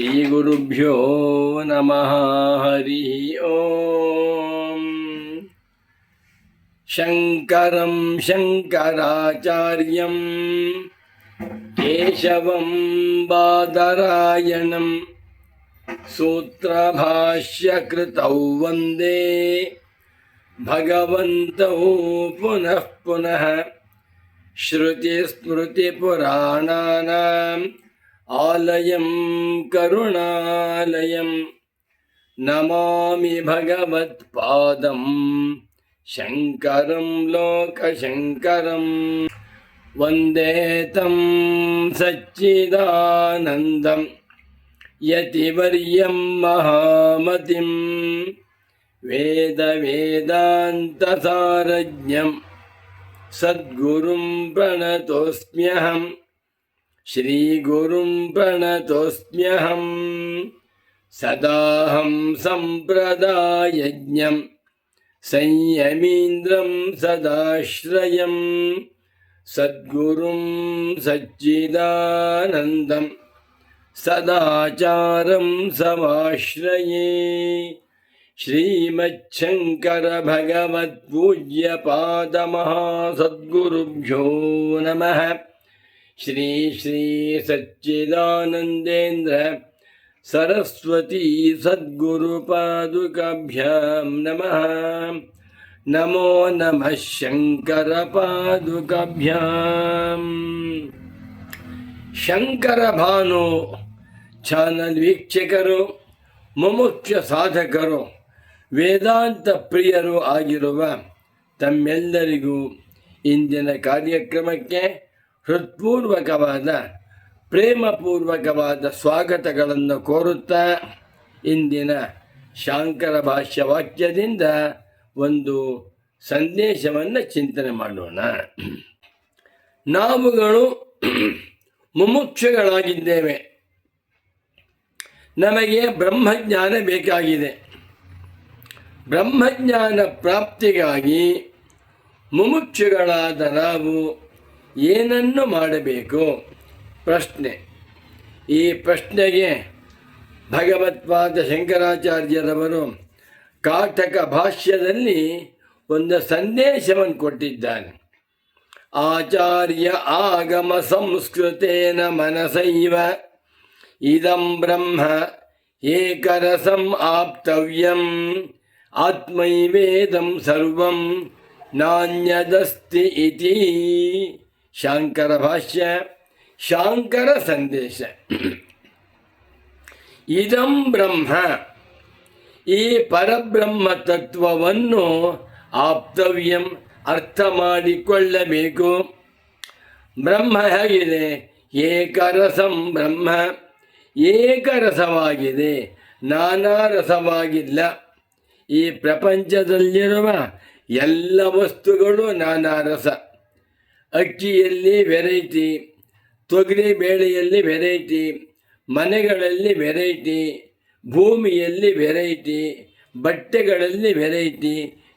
ಶ್ರೀಗುರುಭ್ಯೋ ನಮಃ. ಹರಿ ಓಂ. ಶಂಕರಂ ಶಂಕರಾಚಾರ್ಯಂ ಕೇಶವಂ ಬಾದರಾಯಣಂ ಸೂತ್ರಭಾಷ್ಯಕೃತೌ ವಂದೇ ಭಗವಂತೌ ಪುನಃ ಪುನಃ. ಶ್ರುತಿಸ್ಮೃತಿಪುರಾಣಾನಾಂ ಆಲಯಂ ಕರುಣಾಲಯಂ ನಮಾಮಿ ಭಗವತ್ಪಾದಂ ಶಂಕರಂ ಲೋಕಶಂಕರಂ. ವಂದೇ ತಂ ಸಚ್ಚಿದಾನಂದಂ ಯತಿವರ್ಯಂ ಮಹಾಮತಿಂ ವೇದ ವೇದಾಂತಸಾರಜ್ಞಂ ಸದ್ಗುರುಂ ಪ್ರಣತೋಸ್ಮ್ಯಹಂ. ಶ್ರೀಗುರುಂ ಪ್ರಣತೋಸ್ಮ್ಯಹಂ. ಸದಾಹಂ ಸಂಪ್ರದಾಯಜ್ಞಂ ಸಂಯಮೀಂದ್ರಂ ಸದಾಶ್ರಯಂ ಸದ್ಗುರುಂ ಸಚ್ಚಿದಾನಂದಂ ಸದಾಚಾರಂ ಸಮಾಶ್ರಯೇ. ಶ್ರೀಮಚ್ಛಂಕರ ಭಗವತ್ಪೂಜ್ಯ ಪಾದಮಹಾಸದ್ಗುರುಭ್ಯೋ ನಮಃ. ಶ್ರೀ ಶ್ರೀ ಸಚ್ಚಿದಾನಂದೇಂದ್ರ ಸರಸ್ವತೀ ಸದ್ಗುರುಪಾದುಕಾಭ್ಯಾಂ ನಮಃ. ನಮೋ ನಮಃ ಶಂಕರ ಪಾದುಕಾಭ್ಯಾಂ. ಶಂಕರ ಭಾನು ಚಾನಲ್ ವೀಕ್ಷಕರು, ಮುಮುಕ್ಷ ಸಾಧಕರು, ವೇದಾಂತ ಪ್ರಿಯರು ಆಗಿರುವ ತಮ್ಮೆಲ್ಲರಿಗೂ ಇಂದಿನ ಕಾರ್ಯಕ್ರಮಕ್ಕೆ ಹೃತ್ಪೂರ್ವಕವಾದ ಪ್ರೇಮಪೂರ್ವಕವಾದ ಸ್ವಾಗತಗಳನ್ನು ಕೋರುತ್ತಾ ಇಂದಿನ ಶಾಂಕರ ಭಾಷ್ಯ ವಾಕ್ಯದಿಂದ ಒಂದು ಸಂದೇಶವನ್ನು ಚಿಂತನೆ ಮಾಡೋಣ. ನಾವುಗಳು ಮುಮುಕ್ಷುಗಳಾಗಿದ್ದೇವೆ. ನಮಗೆ ಬ್ರಹ್ಮಜ್ಞಾನ ಬೇಕಾಗಿದೆ. ಬ್ರಹ್ಮಜ್ಞಾನ ಪ್ರಾಪ್ತಿಗಾಗಿ ಮುಮುಕ್ಷುಗಳಾದ ನಾವು ಏನನ್ನು ಮಾಡಬೇಕು? ಪ್ರಶ್ನೆ. ಈ ಪ್ರಶ್ನೆಗೆ ಭಗವತ್ಪಾದ ಶಂಕರಾಚಾರ್ಯರವರು ಕಾಟಕ ಭಾಷ್ಯದಲ್ಲಿ ಒಂದು ಸಂದೇಶವನ್ನು ಕೊಟ್ಟಿದ್ದಾನೆ. ಆಚಾರ್ಯ ಆಗಮ ಸಂಸ್ಕೃತೇನ ಮನಸೈವ ಇದಂ ಬ್ರಹ್ಮ ಏಕರಸಂ ಆಪ್ತವ್ಯಂ ಆತ್ಮೈವೇದಂ ಸರ್ವಂ ನಾಣ್ಯದಸ್ತಿ ಇತಿ. ಶಾಂಕರ ಭಾಷ್ಯ, ಶಾಂಕರ ಸಂದೇಶ. ಇದಂ ಬ್ರಹ್ಮ, ಈ ಪರಬ್ರಹ್ಮ ತತ್ವವನ್ನು ಆಪ್ತವ್ಯಂ, ಅರ್ಥ ಮಾಡಿಕೊಳ್ಳಬೇಕು. ಬ್ರಹ್ಮ ಹೇಗಿದೆ? ಏಕರಸಂ ಬ್ರಹ್ಮ, ಏಕರಸವಾಗಿದೆ, ನಾನಾ ರಸವಾಗಿಲ್ಲ. ಈ ಪ್ರಪಂಚದಲ್ಲಿರುವ ಎಲ್ಲ ವಸ್ತುಗಳು ನಾನಾ ರಸ. ಅಕ್ಕಿಯಲ್ಲಿ ವೆರೈಟಿ, ತೊಗರಿ ಬೇಳೆಯಲ್ಲಿ ವೆರೈಟಿ, ಮನೆಗಳಲ್ಲಿ ವೆರೈಟಿ, ಭೂಮಿಯಲ್ಲಿ ವೆರೈಟಿ, ಬಟ್ಟೆಗಳಲ್ಲಿ ವೆರೈಟಿ,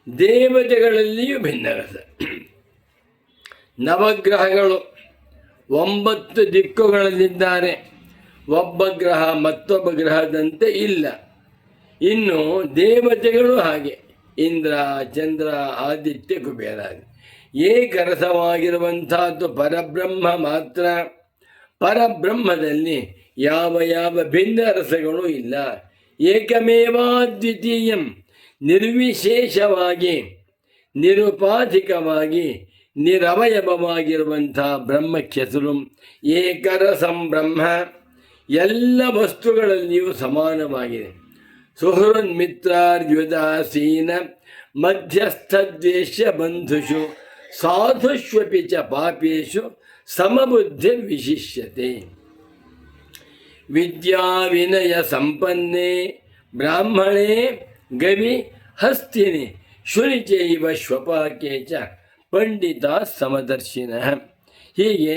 ದೇವತೆಗಳಲ್ಲಿಯೂ ಭಿನ್ನ ರಸ. ನವಗ್ರಹಗಳು 9 ದಿಕ್ಕುಗಳಲ್ಲಿದ್ದಾರೆ. ಒಬ್ಬ ಗ್ರಹ ಮತ್ತೊಬ್ಬ ಗ್ರಹದಂತೆ ಇಲ್ಲ. ಇನ್ನು ದೇವತೆಗಳು ಹಾಗೆ, ಇಂದ್ರ, ಚಂದ್ರ, ಆದಿತ್ಯ, ಕುಬೇರ. ಏಕರಸವಾಗಿರುವಂತಹದ್ದು ಪರಬ್ರಹ್ಮ ಮಾತ್ರ. ಪರಬ್ರಹ್ಮದಲ್ಲಿ ಯಾವ ಯಾವ ಭಿನ್ನ ರಸಗಳೂ ಇಲ್ಲ. ಏಕಮೇವಾದ್ವಿತೀಯಂ, ನಿರ್ವಿಶೇಷವಾಗಿ, ನಿರುಪಾಧಿಕವಾಗಿ, ನಿರವಯವವಾಗಿರುವಂಥ ಬ್ರಹ್ಮಕ್ಷಸರು ಏಕರಸಂ ಬ್ರಹ್ಮ. ಎಲ್ಲ ವಸ್ತುಗಳಲ್ಲಿಯೂ ಸಮಾನವಾಗಿದೆ. ಸುಹೃನ್ಮಿತ್ರಾರ್ಯುದಾಸೀನ ಮಧ್ಯಸ್ಥದ್ವೇಷ್ಯ ಬಂಧುಷು ಸಾಧುಷ್ವಪಿ ಚ ಪಾಪೇಶು ಸಮಬುದ್ಧಿರ್ವಿಶಿಷ್ಯತೆ. ವಿದ್ಯಾ ವಿನಯ ಸಂಪನ್ನೆ ಬ್ರಾಹ್ಮಣೇ ಗವಿ ಹಸ್ತಿನಿ ಶುನಿಚೈವ ಶ್ವಪಾಕೆ ಚ ಪಂಡಿತ ಸಮದರ್ಶಿನಃ. ಹೀಗೆ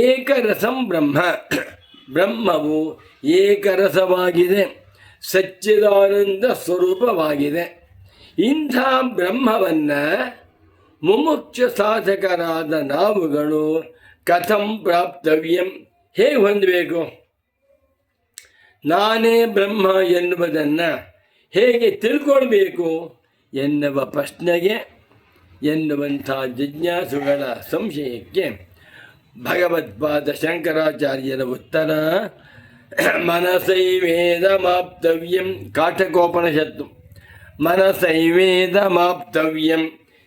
ಏಕರಸಂ ಬ್ರಹ್ಮ, ಬ್ರಹ್ಮವು ಏಕರಸವಾಗಿದೆ, ಸಚ್ಚಿದಾನಂದ ಸ್ವರೂಪವಾಗಿದೆ. ಇಂಥ ಬ್ರಹ್ಮವನ್ನು ಮುಮುಕ್ಷ ಸಾಧಕರಾದ ನಾವುಗಳು ಕಥಂ ಪ್ರಾಪ್ತವ್ಯಂ, ಹೇಗೆ ಹೊಂದಬೇಕು? ನಾನೇ ಬ್ರಹ್ಮ ಎನ್ನುವುದನ್ನು ಹೇಗೆ ತಿಳ್ಕೊಳ್ಬೇಕು ಎನ್ನುವ ಪ್ರಶ್ನೆಗೆ ಎನ್ನುವಂಥ ಜಿಜ್ಞಾಸುಗಳ ಸಂಶಯಕ್ಕೆ ಭಗವತ್ಪಾದ ಶಂಕರಾಚಾರ್ಯರ ಉತ್ತರ ಮನಸೈವೇದಮಾಪ್ತವ್ಯಂ. ಕಾಠಕೋಪನಿಷತ್ತು. ಮನಸೈವೇದಮಾಪ್ತವ್ಯಂ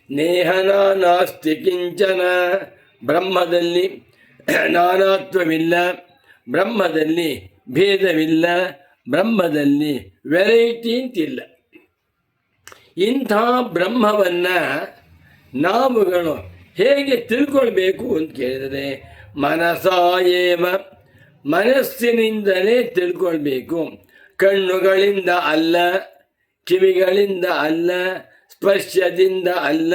ನೇಹನ ನಾಸ್ತಿ ಕಿಂಚನ. ಬ್ರಹ್ಮದಲ್ಲಿ ನಾನಾತ್ವವಿಲ್ಲ, ಬ್ರಹ್ಮದಲ್ಲಿ ಭೇದವಿಲ್ಲ, ಬ್ರಹ್ಮದಲ್ಲಿ ವೆರೈಟಿ ಅಂತಿಲ್ಲ. ಇಂಥ ಬ್ರಹ್ಮವನ್ನು ನಾವುಗಳು ಹೇಗೆ ತಿಳ್ಕೊಳ್ಬೇಕು ಅಂತ ಕೇಳಿದರೆ ಮನಸಾಯೇವ, ಮನಸ್ಸಿನಿಂದಲೇ ತಿಳ್ಕೊಳ್ಬೇಕು. ಕಣ್ಣುಗಳಿಂದ ಅಲ್ಲ, ಕಿವಿಗಳಿಂದ ಅಲ್ಲ, ಸ್ಪರ್ಶದಿಂದ ಅಲ್ಲ.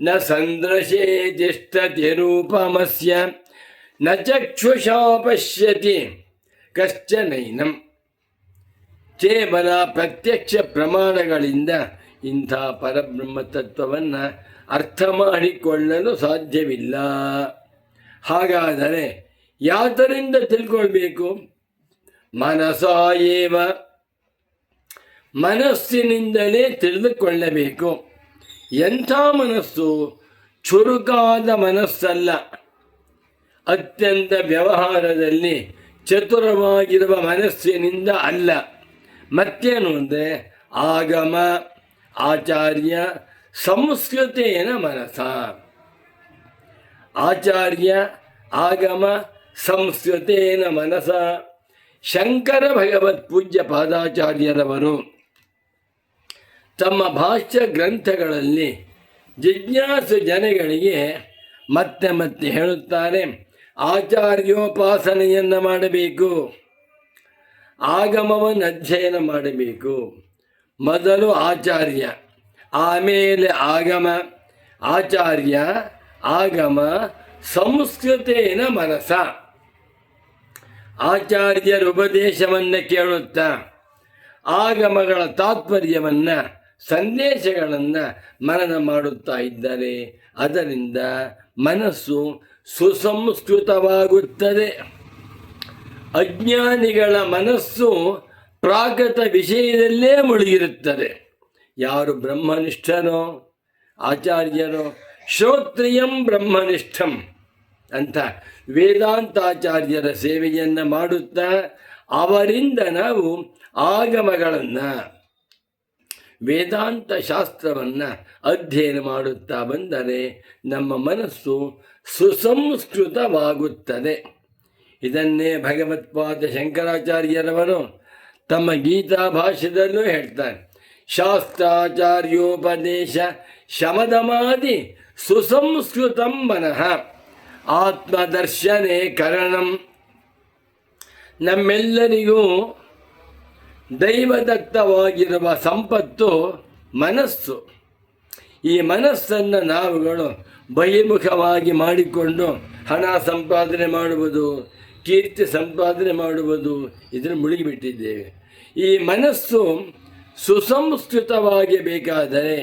ನ ಸಂದೃಶೇತಿಷ್ಠತಿ ರೂಪಮಸ್ಯ ನ ಚಕ್ಷುಷಾ ಪಶ್ಯತಿ ಕಶ್ಚನೈನಂ. ಕೇವಲ ಪ್ರತ್ಯಕ್ಷ ಪ್ರಮಾಣಗಳಿಂದ ಇಂಥ ಪರಬ್ರಹ್ಮ ತತ್ವವನ್ನು ಅರ್ಥ ಮಾಡಿಕೊಳ್ಳಲು ಸಾಧ್ಯವಿಲ್ಲ. ಹಾಗಾದರೆ ಯಾವುದರಿಂದ ತಿಳ್ಕೊಳ್ಬೇಕು? ಮನಸಾಯೇವ, ಮನಸ್ಸಿನಿಂದಲೇ ತಿಳಿದುಕೊಳ್ಳಬೇಕು. ಎಂಥ ಮನಸ್ಸು? ಚುರುಕಾದ ಮನಸ್ಸಲ್ಲ, ಅತ್ಯಂತ ವ್ಯವಹಾರದಲ್ಲಿ ಚತುರವಾಗಿರುವ ಮನಸ್ಸಿನಿಂದ ಅಲ್ಲ. ಮತ್ತೇನು ಅಂದರೆ ಆಗಮ ಆಚಾರ್ಯ ಸಂಸ್ಕೃತೇನ ಮನಸ. ಆಚಾರ್ಯ ಆಗಮ ಸಂಸ್ಕೃತೇನ ಮನಸ. ಶಂಕರ ಭಗವತ್ ಪೂಜ್ಯ ಪಾದಾಚಾರ್ಯರವರು ತಮ್ಮ ಭಾಷ್ಯ ಗ್ರಂಥಗಳಲ್ಲಿ ಜಿಜ್ಞಾಸು ಜನಗಳಿಗೆ ಮತ್ತೆ ಮತ್ತೆ ಹೇಳುತ್ತಾರೆ, ಆಚಾರ್ಯೋಪಾಸನೆಯನ್ನು ಮಾಡಬೇಕು, ಆಗಮವನ್ನು ಅಧ್ಯಯನ ಮಾಡಬೇಕು. ಮೊದಲು ಆಚಾರ್ಯ, ಆಮೇಲೆ ಆಗಮ. ಆಚಾರ್ಯ ಆಗಮ ಸಂಸ್ಕೃತೇನ ಮನಸ. ಆಚಾರ್ಯರ ಉಪದೇಶವನ್ನು ಕೇಳುತ್ತಾ ಆಗಮಗಳ ತಾತ್ಪರ್ಯವನ್ನು, ಸಂದೇಶಗಳನ್ನು ಮನನ ಮಾಡುತ್ತಾ ಇದ್ದಾರೆ. ಅದರಿಂದ ಮನಸ್ಸು ಸುಸಂಸ್ಕೃತವಾಗುತ್ತದೆ. ಅಜ್ಞಾನಿಗಳ ಮನಸ್ಸು ಪ್ರಾಕೃತ ವಿಷಯದಲ್ಲೇ ಮುಳುಗಿರುತ್ತದೆ. ಯಾರು ಬ್ರಹ್ಮನಿಷ್ಠನೋ ಆಚಾರ್ಯರೋ, ಶ್ರೋತ್ರಿಯಂ ಬ್ರಹ್ಮನಿಷ್ಠಂ ಅಂತ ವೇದಾಂತಾಚಾರ್ಯರ ಸೇವೆಯನ್ನು ಮಾಡುತ್ತಾ ಅವರಿಂದ ನಾವು ಆಗಮಗಳನ್ನು, ವೇದಾಂತ ಶಾಸ್ತ್ರವನ್ನು ಅಧ್ಯಯನ ಮಾಡುತ್ತಾ ಬಂದರೆ ನಮ್ಮ ಮನಸ್ಸು ಸುಸಂಸ್ಕೃತವಾಗುತ್ತದೆ. ಇದನ್ನೇ ಭಗವತ್ಪಾದ ಶಂಕರಾಚಾರ್ಯರವರು ತಮ್ಮ ಗೀತಾ ಭಾಷ್ಯದಲ್ಲೂ ಹೇಳ್ತಾರೆ. ಶಾಸ್ತ್ರಾಚಾರ್ಯೋಪದೇಶ ಶಮದಮಾದಿ ಸುಸಂಸ್ಕೃತಂ ಮನಃ ಆತ್ಮದರ್ಶನೇ ಕರಣಂ. ನಮ್ಮೆಲ್ಲರಿಗೂ ದೈವದತ್ತವಾಗಿರುವ ಸಂಪತ್ತು ಮನಸ್ಸು. ಈ ಮನಸ್ಸನ್ನು ನಾವುಗಳು ಬಹಿರ್ಮುಖವಾಗಿ ಮಾಡಿಕೊಂಡು ಹಣ ಸಂಪಾದನೆ ಮಾಡುವುದು, ಕೀರ್ತಿ ಸಂಪಾದನೆ ಮಾಡುವುದು, ಇದನ್ನು ಮುಳುಗಿಬಿಟ್ಟಿದ್ದೇವೆ. ಈ ಮನಸ್ಸು ಸುಸಂಸ್ಕೃತವಾಗಿ ಬೇಕಾದರೆ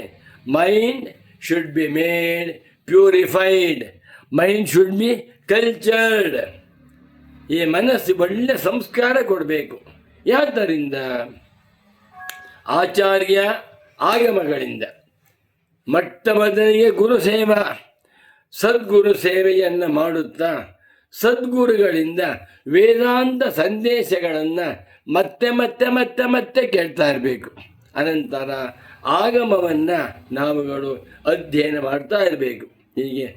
mind should be made purified, mind should be cultured. ಈ ಮನಸ್ಸು ಒಳ್ಳೆ ಸಂಸ್ಕಾರ ಕೊಡಬೇಕು. ಯಾದ್ದರಿಂದ ಆಚಾರ್ಯ ಆಗಮಗಳಿಂದ ಮೊಟ್ಟ ಮೊದಲಿಗೆ ಗುರು ಸೇವಾ, ಸದ್ಗುರು ಸೇವೆಯನ್ನು ಮಾಡುತ್ತಾ ಸದ್ಗುರುಗಳಿಂದ ವೇದಾಂತ ಸಂದೇಶಗಳನ್ನು ಮತ್ತೆ ಮತ್ತೆ ಮತ್ತೆ ಮತ್ತೆ ಕೇಳ್ತಾ ಇರಬೇಕು. ಅನಂತರ ಆಗಮವನ್ನು ನಾವುಗಳು ಅಧ್ಯಯನ ಮಾಡ್ತಾ ಇರಬೇಕು. ಹೀಗೆ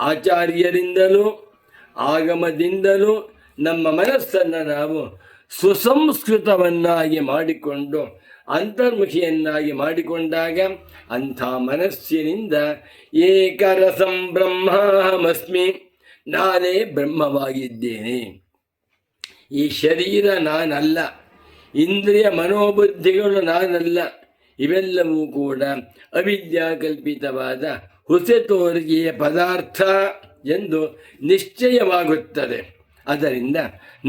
ಆಚಾರ್ಯರಿಂದಲೂ ಆಗಮದಿಂದಲೂ ನಮ್ಮ ಮನಸ್ಸನ್ನು ನಾವು ಸುಸಂಸ್ಕೃತವನ್ನಾಗಿ ಮಾಡಿಕೊಂಡು ಅಂತರ್ಮುಖಿಯನ್ನಾಗಿ ಮಾಡಿಕೊಂಡಾಗ ಅಂಥ ಮನಸ್ಸಿನಿಂದ ಏಕರಸಂ ಬ್ರಹ್ಮಾಹಮಸ್ಮಿ, ನಾನೇ ಬ್ರಹ್ಮವಾಗಿದ್ದೇನೆ. ಈ ಶರೀರ ನಾನಲ್ಲ, ಇಂದ್ರಿಯ ಮನೋಬುದ್ಧಿಗಳು ನಾನಲ್ಲ. ಇವೆಲ್ಲವೂ ಕೂಡ ಅವಿದ್ಯಾಕಲ್ಪಿತವಾದ ಹುಸೆತೋರಿಗೆಯ ಪದಾರ್ಥ ಎಂದು ನಿಶ್ಚಯವಾಗುತ್ತದೆ. ಅದರಿಂದ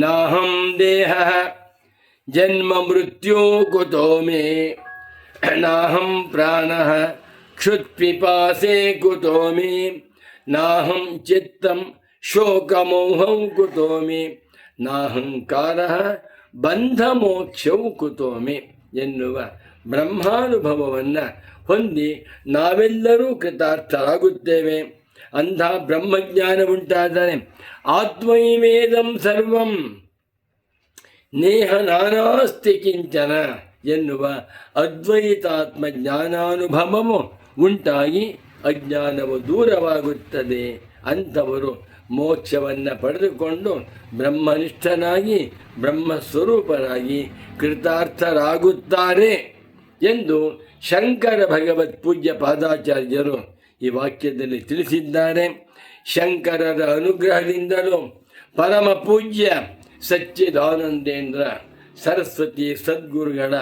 ನಾಹಂ ದೇಹ ಜನ್ಮ ಮೃತ್ಯೋ ಕುತೋ ಮೇ, ನಾಹಂ ಪ್ರಾಣ ಕ್ಷುತ್ಪಿಪಾಸೆ ಕುತೋ ಮೇ, ನಾಹಂ ಚಿತ್ತಂ ಶೋಕಮೋಹಂ ಕುತೋ ಮೇ, ನಾಹಂಕಾರ ಬಂಧ ಮೋಕ್ಷವು ಕುತೋಮಿ ಎನ್ನುವ ಬ್ರಹ್ಮಾನುಭವವನ್ನು ಹೊಂದಿ ನಾವೆಲ್ಲರೂ ಕೃತಾರ್ಥರಾಗುತ್ತೇವೆ. ಅಂಥ ಬ್ರಹ್ಮಜ್ಞಾನ ಉಂಟಾದರೆ ಆತ್ಮೈವೇದಂ ಸರ್ವಂ ನೇಹ ನಾನಾಸ್ತಿ ಕಿಂಚನ ಎನ್ನುವ ಅದ್ವೈತಾತ್ಮ ಜ್ಞಾನಾನುಭವವು ಉಂಟಾಗಿ ಅಜ್ಞಾನವು ದೂರವಾಗುತ್ತದೆ. ಅಂಥವರು ಮೋಕ್ಷವನ್ನು ಪಡೆದುಕೊಂಡು ಬ್ರಹ್ಮನಿಷ್ಠನಾಗಿ ಬ್ರಹ್ಮಸ್ವರೂಪರಾಗಿ ಕೃತಾರ್ಥರಾಗುತ್ತಾರೆ ಎಂದು ಶಂಕರ ಭಗವತ್ ಪೂಜ್ಯ ಪಾದಾಚಾರ್ಯರು ಈ ವಾಕ್ಯದಲ್ಲಿ ತಿಳಿಸಿದ್ದಾರೆ. ಶಂಕರರ ಅನುಗ್ರಹದಿಂದಲೂ ಪರಮ ಪೂಜ್ಯ ಸಚ್ಚಿದಾನಂದೇಂದ್ರ ಸರಸ್ವತಿ ಸದ್ಗುರುಗಳ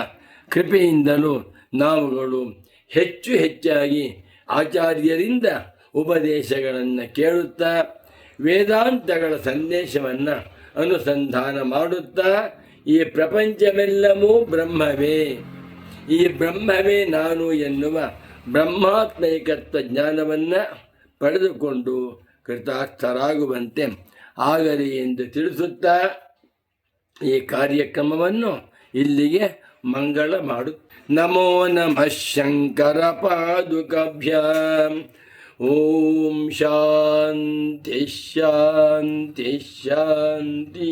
ಕೃಪೆಯಿಂದಲೂ ನಾವುಗಳು ಹೆಚ್ಚು ಹೆಚ್ಚಾಗಿ ಆಚಾರ್ಯರಿಂದ ಉಪದೇಶಗಳನ್ನು ಕೇಳುತ್ತಾ ವೇದಾಂತಗಳ ಸಂದೇಶವನ್ನು ಅನುಸಂಧಾನ ಮಾಡುತ್ತಾ ಈ ಪ್ರಪಂಚವೆಲ್ಲವೂ ಬ್ರಹ್ಮವೇ, ಈ ಬ್ರಹ್ಮವೇ ನಾನು ಎನ್ನುವ ಬ್ರಹ್ಮಾತ್ಮೈಕತ್ವ ಜ್ಞಾನವನ್ನು ಪಡೆದುಕೊಂಡು ಕೃತಾರ್ಥರಾಗುವಂತೆ ಆಗಲಿ ಎಂದು ತಿಳಿಸುತ್ತಾ ಈ ಕಾರ್ಯಕ್ರಮವನ್ನು ಇಲ್ಲಿಗೆ ಮಂಗಳ ಮಾಡು. ನಮೋ ನಮಃ ಶಂಕರ ಪಾದುಕಾಭ್ಯಾಂ. ಓಂ ಶಾಂತಿ ಶಾಂತಿ ಶಾಂತಿ.